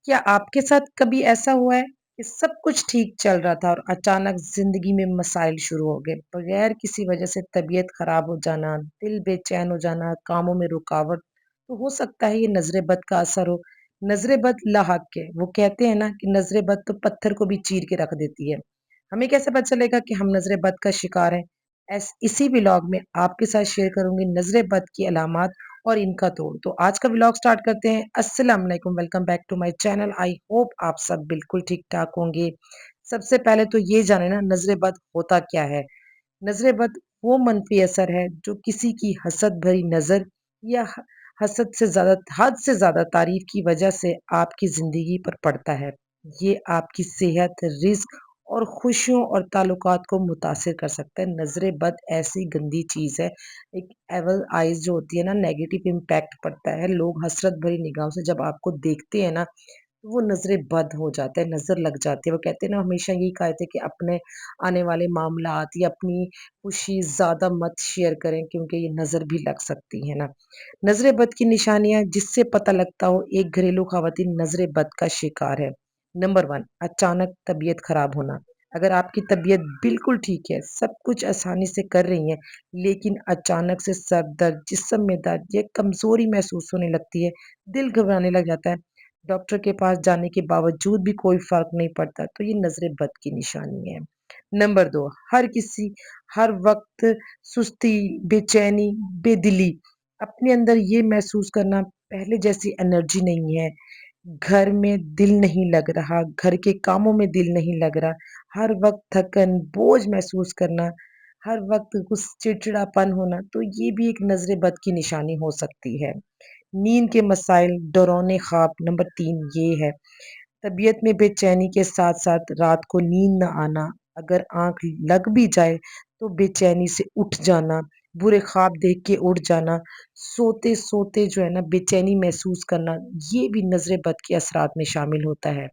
क्या आपके साथ कभी ऐसा हुआ है कि सब कुछ ठीक चल रहा था और अचानक जिंदगी में मसाइल शुरू हो गए बगैर किसी वजह से तबीयत खराब हो जाना, दिल बेचैन हो जाना, कामों में रुकावट? तो हो सकता है ये नजरे बद का असर हो। नजरे बद लाहक के वो कहते हैं ना कि नजरे बद तो पत्थर को भी चीर के रख देती है। हमें कैसे पता चलेगा कि हम नजरे बद का शिकार हैं? इसी व्लॉग में आपके साथ शेयर करूंगी नजरे बद की अलामत और इनका तोड़। तो आज का व्लॉग स्टार्ट करते हैं। अस्सलाम वालेकुम, welcome back to my channel. I hope आप सब बिल्कुल ठीक ठाक होंगे। सबसे पहले तो ये जाने ना नजरे बद होता क्या है। नजरे बद वो मनफी असर है जो किसी की हसद भरी नजर या हसद से ज्यादा हद से ज्यादा तारीफ की वजह से आपकी जिंदगी पर पड़ता है। ये आपकी सेहत, रिस्क और खुशियों और ताल्लुकात को मुतासिर कर सकता है। नजरे बद ऐसी गंदी चीज है। एक एवल आइज जो होती है ना, नेगेटिव इम्पैक्ट पड़ता है। लोग हसरत भरी निगाहों से जब आपको देखते हैं ना, तो वो नजरे बद हो जाता है, नजर लग जाती है। वो कहते हैं ना, हमेशा यही कहते हैं कि अपने आने वाले मामलात या अपनी खुशी ज्यादा मत शेयर करें क्योंकि ये नजर भी लग सकती है ना। नजरे बद की निशानियां जिससे पता लगता हो एक घरेलू खवातीन नजरे बद का शिकार है। नंबर वन, अचानक तबीयत खराब होना। अगर आपकी तबीयत बिल्कुल ठीक है, सब कुछ आसानी से कर रही है, लेकिन अचानक से सर दर्द, जिस्म में दर्द या कमजोरी महसूस होने लगती है, दिल घबराने लग जाता है, डॉक्टर के पास जाने के बावजूद भी कोई फर्क नहीं पड़ता, तो ये नजरे बद की निशानी है। नंबर दो, हर वक्त सुस्ती, बेचैनी, बेदिली। अपने अंदर ये महसूस करना पहले जैसी एनर्जी नहीं है, घर में दिल नहीं लग रहा, घर के कामों में दिल नहीं लग रहा, हर वक्त थकन, बोझ महसूस करना, हर वक्त कुछ चिड़चिड़ापन होना, तो ये भी एक नजरे बद की निशानी हो सकती है। नींद के मसाइल, डरौने ख्वाब। नंबर तीन ये है, तबीयत में बेचैनी के साथ साथ रात को नींद न आना। अगर आंख लग भी जाए तो बेचैनी से उठ जाना, बुरे ख्वाब देख के उठ जाना, सोते सोते जो है ना बेचैनी महसूस करना, ये भी नजरे बद के असरात में शामिल होता है।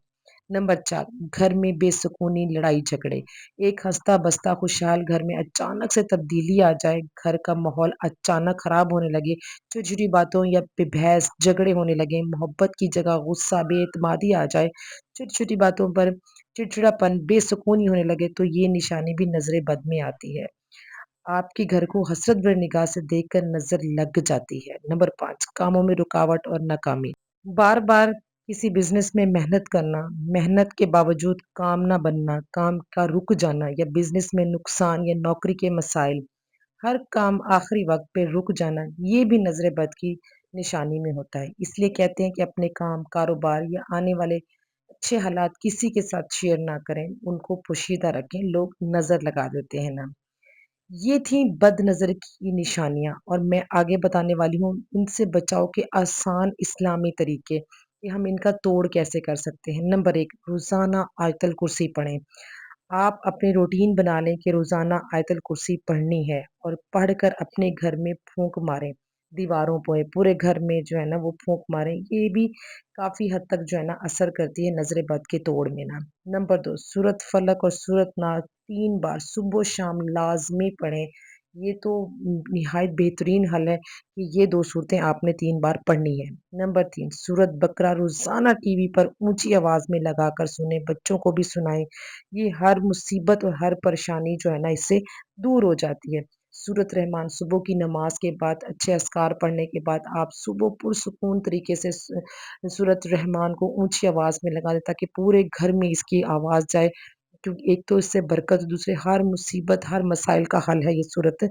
नंबर 4, घर में बेसुकूनी, लड़ाई झगड़े। एक हंसता बसता खुशहाल घर में अचानक से तब्दीली आ जाए, घर का माहौल अचानक खराब होने लगे, छोटी छोटी बातों या बहस झगड़े होने लगे, मोहब्बत की जगह गुस्सा, बेएतमादी आ जाए, छोटी छोटी बातों पर चिड़चिड़ापन, बेसुकूनी होने लगे, तो ये निशानी भी नजरे बद में आती है। आपके घर को हसरत भरी निगाह से देखकर नजर लग जाती है। नंबर 5, कामों में रुकावट और नाकामी। बार बार किसी बिजनेस में मेहनत करना, मेहनत के बावजूद काम ना बनना, काम का रुक जाना या बिजनेस में नुकसान या नौकरी के मसाइल, हर काम आखिरी वक्त पे रुक जाना, ये भी नजर बद की निशानी में होता है। इसलिए कहते हैं कि अपने काम, कारोबार या आने वाले अच्छे हालात किसी के साथ शेयर ना करें, उनको पोशीदा रखें, लोग नजर लगा देते हैं ना। ये थी बदनज़र की निशानियाँ, और मैं आगे बताने वाली हूँ इनसे बचाव के आसान इस्लामी तरीके कि हम इनका तोड़ कैसे कर सकते हैं। नंबर 1, रोज़ाना आयतल कुर्सी पढ़ें। आप अपनी रूटीन बना लें कि रोज़ाना आयतल कुर्सी पढ़नी है और पढ़कर अपने घर में फूँक मारें। दीवारों पे, पूरे घर में जो है ना वो फूँक मारें। ये भी काफ़ी हद तक जो है ना असर करती है नज़र बद के तोड़ में ना। नंबर 2, सूरत फलक और सूरत नाज़ 3 बार सुबह-शाम लाज़मी पढ़ें। ये तो निहायत बेहतरीन हल है कि ये 2 सूरतें आपने 3 बार पढ़नी है। नंबर 3, सूरत बकरा रोज़ाना टीवी पर ऊँची आवाज़ में लगाकर सुनें, बच्चों को भी सुनाएँ। ये हर मुसीबत और हर परेशानी जो है ना इससे दूर हो जाती है। सूरत रहमान, सुबह की नमाज के बाद अच्छे अस्कार पढ़ने के बाद आप सुबह पुरसुकून तरीके से सूरत रहमान को ऊंची आवाज में लगा दें ताकि पूरे घर में इसकी आवाज जाए, क्योंकि एक तो इससे बरकत, दूसरे हर मुसीबत, हर मसाइल का हल है ये सूरत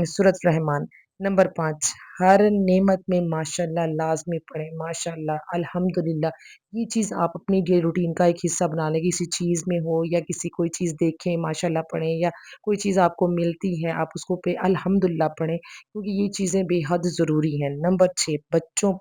सूरत रहमान। नंबर 5, हर नेमत में माशाअल्लाह लाज़मी पढ़ें, माशाअल्लाह, अल्हम्दुलिल्लाह। ये चीज़ आप अपनी डे रूटीन का एक हिस्सा बना लें, किसी चीज़ में हो या किसी कोई चीज़ देखें, माशाअल्लाह पढ़ें, या कोई चीज़ आपको मिलती है, आप उसको पे अल्हम्दुलिल्लाह पढ़ें, क्योंकि ये चीज़ें बेहद ज़रूरी हैं। नंबर 6, बच्चों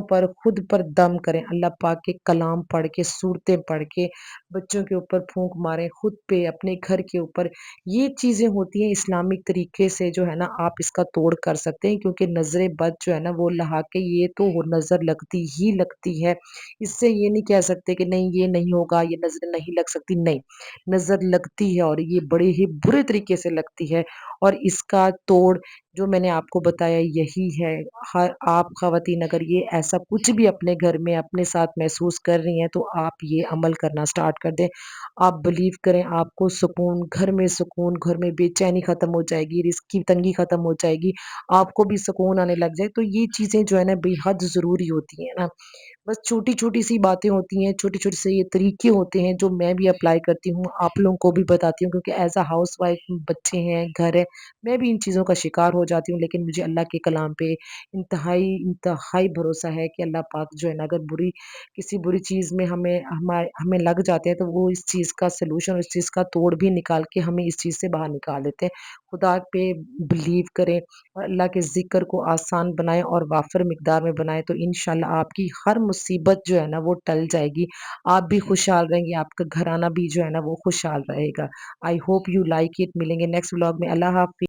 पर खुद पर दम करें, अल्लाह पाक के कलाम पढ़ के, सूरतें पढ़ के बच्चों के ऊपर फूँक मारें, खुद पे, अपने घर के ऊपर। ये चीज़ें होती हैं इस्लामिक तरीके से जो है ना आप इसका तोड़ कर सकते हैं, क्योंकि नज़र बद जो है ना वो लहा के ये तो हो नज़र लगती ही लगती है। इससे ये नहीं कह सकते कि नहीं ये नहीं होगा, ये नज़र नहीं लग सकती, नहीं। नज़र लगती है और ये बड़े ही बुरे तरीके से लगती है, और इसका तोड़ जो मैंने आपको बताया यही है। हर आप ख़वातीन अगर ये ऐसा कुछ भी अपने घर में अपने साथ महसूस कर रही हैं, तो आप ये अमल करना स्टार्ट कर दें। आप बिलीव करें आपको सुकून, घर में बेचैनी ख़त्म हो जाएगी, रिज़्क की तंगी ख़त्म हो जाएगी, आपको भी सुकून आने लग जाए। तो ये चीज़ें जो है ना बेहद ज़रूरी होती हैं ना। बस छोटी-छोटी सी बातें होती हैं, छोटे-छोटे से ये तरीके होते हैं जो मैं भी अप्लाई करती हूँ, आप लोगों को भी बताती हूँ क्योंकि एज़ अ हाउसवाइफ़ बच्चे हैं, घर है, मैं भी इन चीज़ों का शिकार हो जाती हूँ। लेकिन मुझे अल्लाह के कलाम पे इंतहाई इंतहाई भरोसा है कि अल्लाह पाक जो है ना अगर किसी बुरी चीज़ में हमें लग जाते हैं तो वो इस चीज़ का सॉल्यूशन इस चीज़ का तोड़ भी निकाल के हमें इस चीज़ से बाहर निकाल देते हैं। खुदा पे बिलीव करें और अल्लाह के ज़िक्र को आसान बनाएँ और वाफ़िर मिक़दार में बनाएँ तो इंशाअल्लाह आपकी हर मुसीबत जो है ना वो टल जाएगी। आप भी खुशहाल रहेंगे, आपका घराना भी जो है ना वो खुशहाल रहेगा। I hope you like it. मिलेंगे नेक्स्ट व्लॉग में। अल्लाह हाफ़ि